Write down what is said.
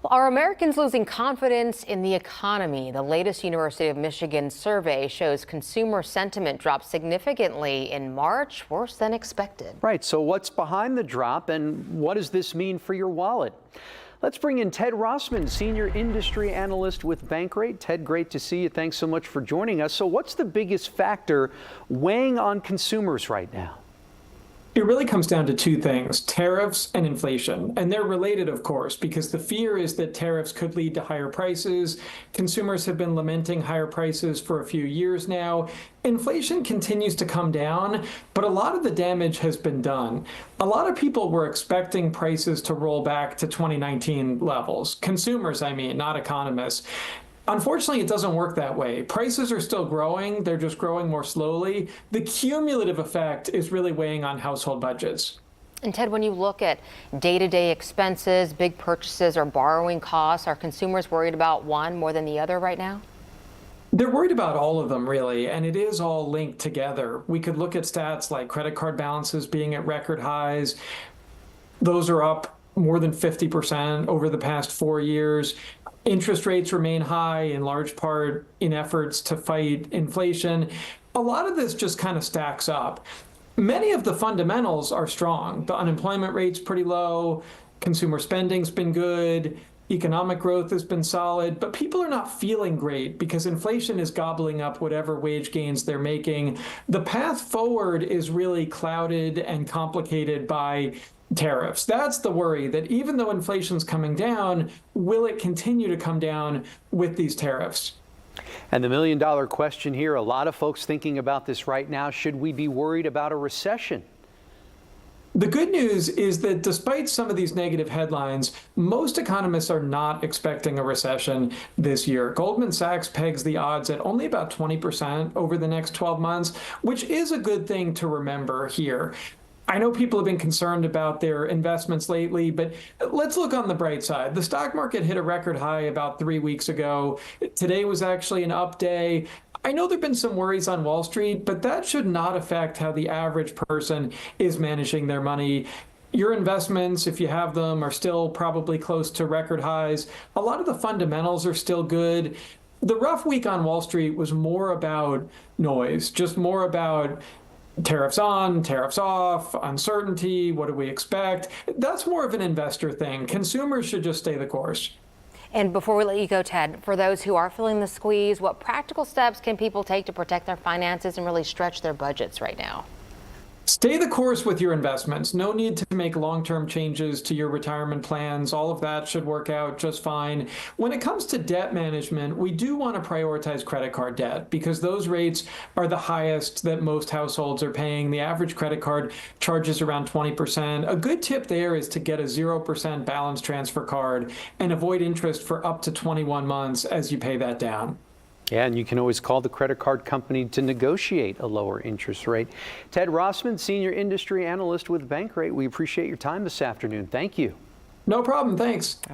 Well, are Americans losing confidence in the economy? The latest University of Michigan survey shows consumer sentiment dropped significantly in March, worse than expected. Right. So what's behind the drop and what does this mean for your wallet? Let's bring in Ted Rossman, Senior Industry Analyst with Bankrate. Ted, great to see you. Thanks so much for joining us. So what's the biggest factor weighing on consumers right now? It really comes down to two things, tariffs and inflation. And they're related, of course, because the fear is that tariffs could lead to higher prices. Consumers have been lamenting higher prices for a few years now. Inflation continues to come down, but a lot of the damage has been done. A lot of people were expecting prices to roll back to 2019 levels. Consumers, I mean, not economists. Unfortunately, it doesn't work that way. Prices are still growing. They're just growing more slowly. The cumulative effect is really weighing on household budgets. And Ted, when you look at day-to-day expenses, big purchases or borrowing costs, are consumers worried about one more than the other right now? They're worried about all of them, really, and it is all linked together. We could look at stats like credit card balances being at record highs. Those are up more than 50% over the past 4 years. Interest rates remain high, in large part in efforts to fight inflation. A lot of this just kind of stacks up. Many of the fundamentals are strong. The unemployment rate's pretty low, consumer spending's been good, economic growth has been solid, but people are not feeling great because inflation is gobbling up whatever wage gains they're making. The path forward is really clouded and complicated by tariffs. That's the worry, that even though inflation's coming down, will it continue to come down with these tariffs? And the million-dollar question here, a lot of folks thinking about this right now, should we be worried about a recession? The good news is that despite some of these negative headlines, most economists are not expecting a recession this year. Goldman Sachs pegs the odds at only about 20% over the next 12 months, which is a good thing to remember here. I know people have been concerned about their investments lately, but let's look on the bright side. The stock market hit a record high about 3 weeks ago. Today was actually an up day. I know there have been some worries on Wall Street, but that should not affect how the average person is managing their money. Your investments, if you have them, are still probably close to record highs. A lot of the fundamentals are still good. The rough week on Wall Street was more about noise, just more about tariffs on, tariffs off, uncertainty, what do we expect? That's more of an investor thing. Consumers should just stay the course. And before we let you go, Ted, for those who are feeling the squeeze, what practical steps can people take to protect their finances and really stretch their budgets right now? Stay the course with your investments. No need to make long-term changes to your retirement plans. All of that should work out just fine. When it comes to debt management, we do want to prioritize credit card debt because those rates are the highest that most households are paying. The average credit card charges around 20%. A good tip there is to get a 0% balance transfer card and avoid interest for up to 21 months as you pay that down. Yeah, and you can always call the credit card company to negotiate a lower interest rate. Ted Rossman, Senior Industry Analyst with Bankrate. We appreciate your time this afternoon. Thank you. No problem. Thanks. All right.